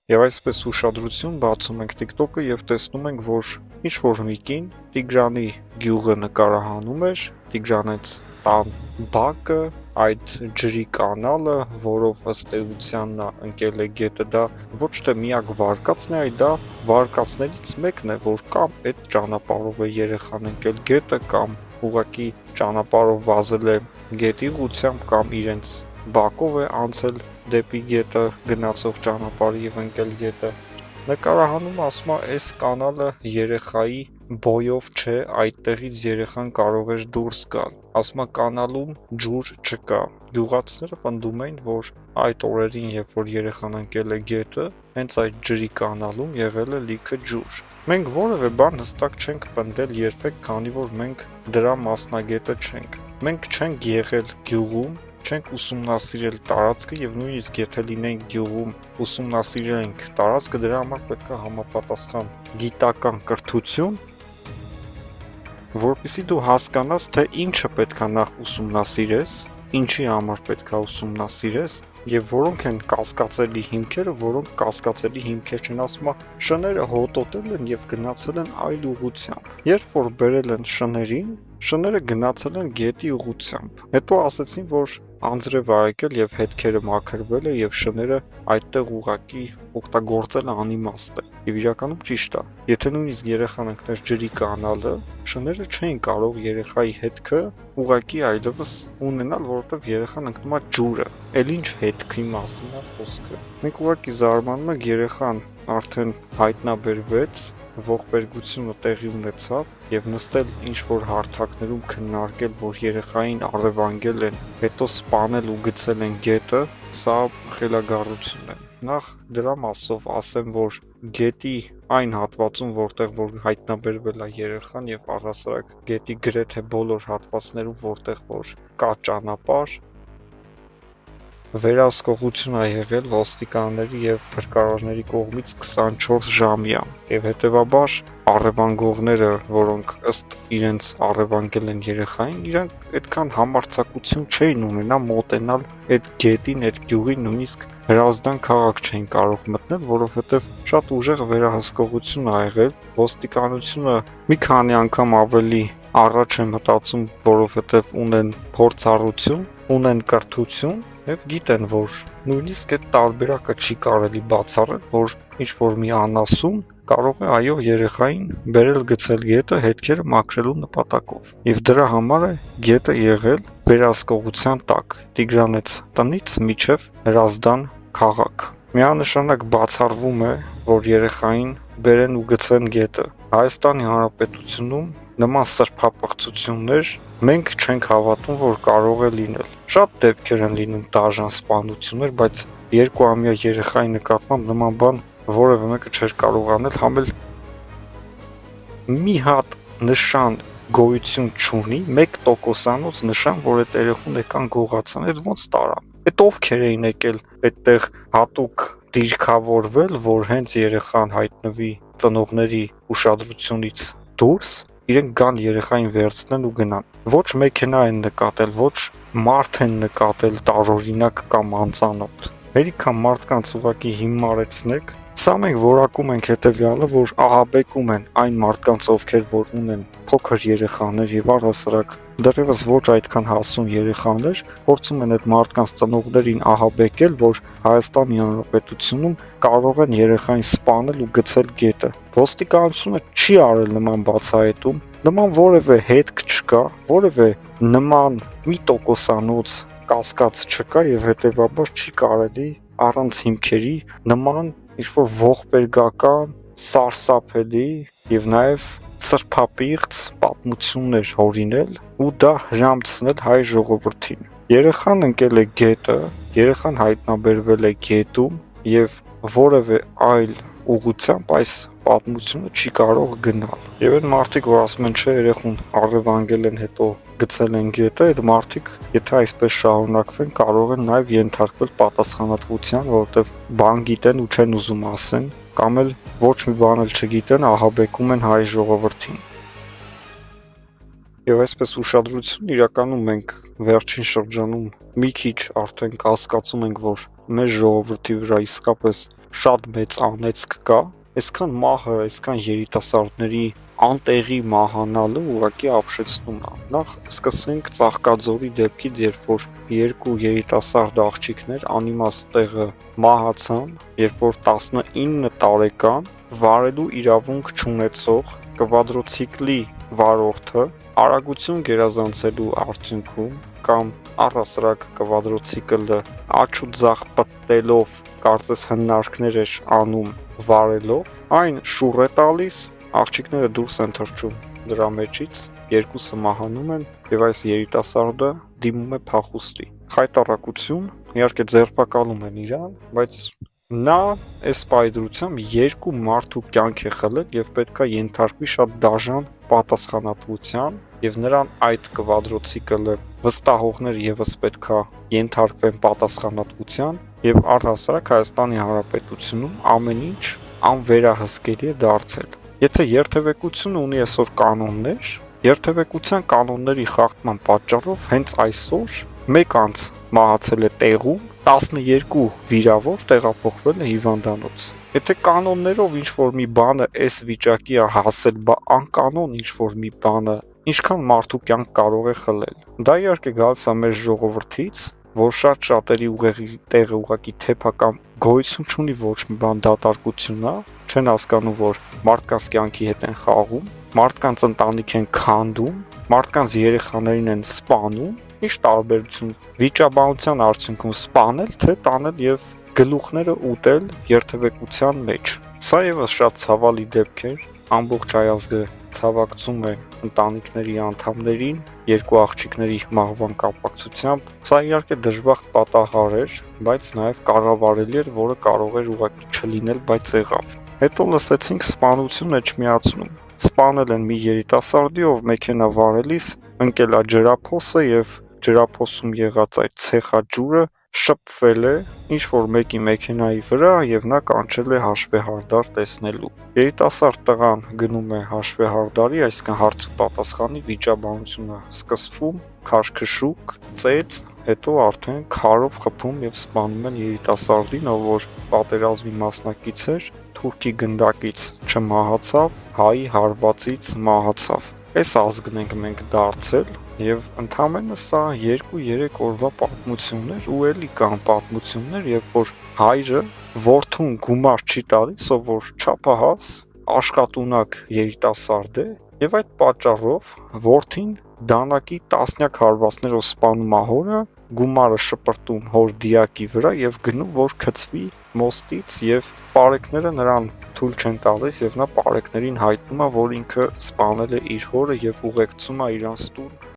Եվ այսպես ուշադրություն բացում ենք TikTok-ը եւ տեսնում ենք, որ ինչ-որ մի կին Տիգրանի գյուղը նկարահանում էր, Տիգրանից տան բակը, այդ ջրի կանալը, որով ըստ էության նա ընկել է գետը, դա ոչ թե միակ վարկածն է, այլ դա վարկածներից մեկն է, որ կամ այդ ճանապարհով է երեխան ընկել գետը, կամ ուղղակի ճանապարհով վազել է գետի ուղղությամբ, կամ իրենց բակով է անցել դեպի գետը գնացող ճանապարհը եւ ընկել գետը։ Նկարահանումը ասում է, այս կանալը երեխայի բոյով չէ, այդտեղից երեխան կարող էր դուրս գալ։ Ասում է, կանալում ջուր չկա։ Գյուղացիները պնդում էին, որ այդ օրերին, երբ որ երեխան ընկել է գետը, հենց այդ ջրի կանալում եղել է լիքը ջուր։ Մենք որևէ բան հստակ չենք պնդել երբեք, քանի որ մենք դրա մասնագետը չենք։ Մենք չենք եղել գյուղում, չենք ուսումնասիրել տարածքը եւ նույնիսկ եթե լինենք գյուղում ուսումնասիրենք տարածքը, դրա համար պետք է համապատասխան գիտական կրթություն, որպեսզի դու հասկանաս, թե ինչը պետք է նախ ուսումնասիրես, ինչի համար պետք է ուսումնասիրես եւ որոնք են կասկածելի հիմքերը, որոնք կասկածելի հիմքեր չեն։ Ասում է, շները հոտոտել են եւ գնացել են այլ ուղղությամբ։ Երբ որ բերել են շներին, շները գնացել են գետի ուղղությամբ։ Հետո ասացին, որ անձրև ա եկել եւ հետքերը մաքրվել է եւ շները այդտեղ ուղակի օգտագործելը անիմաստ է։ Եվ իրականում ճիշտ է։ Եթե նույնիսկ երեխան ընկներ ջրի կանալը, շները չէին կարող երեխայի հետքը ուղակի այլևս ունենալ, որովհետեւ երեխան ընկնում է ջուրը։ Էլ ինչ հետքի մասին է խոսքը։ Մենք ուղակի զարմանում ենք, երեխան արդեն հայտնաբերվեց, ողբերգությունը տեղի ունեցավ եւ նստել ինչ-որ հարթակներում քննարկել, որ երեխային առևանգել են, հետո սպանել ու գցել են գետը, սա խելագարություն է։ Նախ դրա մասով ասեմ, որ գետի այն հատվածում, որտեղ որ հայտնաբերվել է երեխան եւ առհասարակ գետի գրեթե բոլոր հատվածներում, որտեղ որ կա ճանապարհ, վերահսկողություն է եղել ոստիկանների եւ փրկարարների կողմից 24 ժամյա եւ հետեւաբար առևանգողները, որոնք ըստ իրենց առևանգել են երեխային, իրանք այդքան համարձակություն չէին ունենա մոտենալ այդ գետին, այդ գյուղին, նույնիսկ Հրազդան քաղաք չէին կարող մտնել, որովհետեւ շատ ուժեղ վերահսկողություն ա եղել, ոստիկանությունը մի քանի անգամ ավելի առաջ է մտածում, որովհետեւ ունեն փորձառություն, ունեն կրթություն եւ գիտեն, որ նույնիսկ այդ տարբերակը չի կարելի բացառել, որ ինչ-որ մի անասուն կարող է այո երեխային բերել գցել գետը հետքերը մաքրելու նպատակով։ Եվ դրա համար է գետը եղել վերահսկողության տակ Տիգրանից տնից մինչև Հրազդան քաղաք։ Միանշանակ բացառվում է, որ երեխային բերեն ու գցեն գետը։ Հայաստանի Հանրապետությունում նման սրբապղծություններ մենք չենք հավատում, որ կարող է լինել։ Շատ դեպքեր են լինում դաժան սպանություններ, բայց 2-ամյա երեխայի նկատմամբ նման բան որևէ մեկը չէր կարող անել, համ էլ մի հատ նշան գոյություն չունի, 1%-անոց նշան, որ այդ երեխուն եկան գողացան, այդ ոնց տարան։ Այդ ովքեր էին եկել այդտեղ հատուկ դիրքավորվել, որ հենց երեխան հայտնվի ծնողների ուշադրությունից դուրս, իրենք գան երեխային վերցնեն ու գնան։ Ոչ մեքենա են նկատել, ոչ մարդ են նկատել տարօրինակ կամ անծանոթ։ Հերիքան մարդկանց ուղակի հիմարեցնեք։ Սա մենք որակում ենք հետևյալը, որ ահաբեկում են այն մարդկանց, ովքեր որ ունեն փոքր երեխաներ եւ առհասարակ դեռևս ոչ այդքան հասուն երեխաներ, փորձում են այդ մարդկանց ծնողներին ահաբեկել, որ Հայաստանի Հանրապետությունում կարող են երեխային սպանել ու գցել գետը։ Ոստիկանությունը չի արել նման բացահայտում, նման որևէ հետք չկա, որևէ նման մի տոկոսանոց կասկած չկա եւ հետեւաբար չի կարելի առանց հիմքերի նման ինչ-որ ողբերգական, սարսափելի եւ նաեւ սրբապիղծ պատմություններ հորինել ու դա հրամցնել հայ ժողովրդին։ Երեխան ընկել է գետը, երեխան հայտնաբերվել է գետում եւ որևէ այլ ուղղությամբ այս պատմությունը չի կարող գնալ։ Եվ այդ մարդիկ, որ ասում են, չէ, երեխուն առևանգել են, հետո գցել են գետը, այդ մարդիկ, եթե այսպես շարունակվեն, կարող են նաև ենթարկվել պատասխանատվության, որովհետև բան գիտեն ու չեն ուզում ասեն, կամ էլ ոչ մի բան էլ չգիտեն, ահաբեկում են հայ ժողովրդին։ Եվ այսպես ուշադրություն իրականում մենք վերջին շրջանում մի քիչ արդեն կասկածում ենք, որ մեր ժողովրդի վրա իսկապես շատ մեծ անեծք կա, այսքան մահը, այսքան երիտասարդների անտեղի մահանալը ուղղակի ապշեցնում է։ Նախ սկսենք Ծաղկաձորի դեպքից, երբ որ երկու երիտասարդ աղջիկներ անիմաստ տեղը մահացան, երբ որ 19 տարեկան վարելու իրավունք չունեցող կվադրոցիկլի վարորդը արագություն գերազանցելու արդյունքում կամ առհասարակ կվադրոցիկլը աջ ու ձախ պտտելով կարծես հնարքներ էր անում վարելով, այն շուռ է տալիս, աղջիկները դուրս են թռչում դրա մեջից, երկուսը մահանում են եւ այս երիտասարդը դիմում է փախուստի։ Խայտառակություն, իհարկե ձերբակալում են իրան, բայց նա այս պայդրությամբ երկու մարդու կյանք է խլել եւ պետքա ենթարկվի շատ դաժան պատասխանատվության եւ նրան այդ կվադրոցիկլը վստահողներ եւս պետքա ենթարկվեն պատասխանատվության եւ առհասարակ Հայաստանի Հանրապետությունում ամեն ինչ անվերահսկելի է դարձել։ Եթե երթևեկությունը ունի այսօր կանոններ, երթևեկության կանոնների խախտման պատճառով հենց այսօր մեկ անց մահացել է տեղում, 12 վիրավոր տեղափոխվել է հիվանդանոց։ Եթե կանոններով ինչ-որ մի բանը այս վիճակի է հասել, բա անկանոն ինչ-որ մի բանը ինչքան մարդու կյանք կարող է խլել։ Դա իհարկե գալիս է մեր ժողովրդից, որ շատ շատերի ուղեղի տեղը ուղղակի թեփական գոյություն չունի, ոչ մի բան դատարկությունն է, չեն հասկանում, որ մարդկանց կյանքի հետ են խաղում, մարդկանց ընտանիք են քանդում, մարդկանց երեխաներին են սպանում, ինչ տարբերություն վիճաբանության արդյունքում սպանել, թե տանել եւ գլուխները ուտել երթևեկության մեջ։ Սա եւս շատ ցավալի դեպք էր, ամբողջ հայազգը ցավակցում է ընտանիքների անդամներին, երկու աղջիկների մահվան կապակցությամբ։ Սա իհարկե դժբախտ պատահար էր, բայց նաև կառավարելի էր, որը կարող էր ուղղակի չլինել, բայց եղավ։ Հետո լսեցինք սպանություն էջմիածնում։ Սպանել են մի երիտասարդի, ով մեքենա վարելիս ընկել է ջրափոսը եւ ջրափոսում եղած այդ ցեխաջուրը շփվել է ինչ-որ մեկի մեքենայի վրա եւ նա կանչել է հաշվեհարդար տեսնելու։ Երիտասարդ տղան գնում է հաշվեհարդարի, այսինքն հարց ու պատասխանի վիճաբանությունը սկսվում, քաշքշուկ, ծեծ, հետո արդեն քարով խփում եւ սպանում են երիտասարդին, ով որ պատերազմի մասնակից էր, թուրքի գնդակից չմահացավ, հայի հարվածից մահացավ։ Այս ազգն ենք մենք դարձել եւ ընդամենը սա 2-3 օրվա պատմություններ ու էլի կան պատմություններ, երբ որ հայրը որդուն գումար չի տալիս, ով որ չափահաս աշխատունակ երիտասարդ է եւ այդ պատճառով որդին դանակի տասնյակ հարվածներով սպանում է հորը, գումարը շպրտում հոր դիակի վրա եւ գնում որ գցվի մոստից եւ պարեկները նրան թույլ չեն տալիս եւ նա պարեկներին հայտնում է որ ինքը սպանել է իր հորը եւ ուղեկցում է իրանց տուն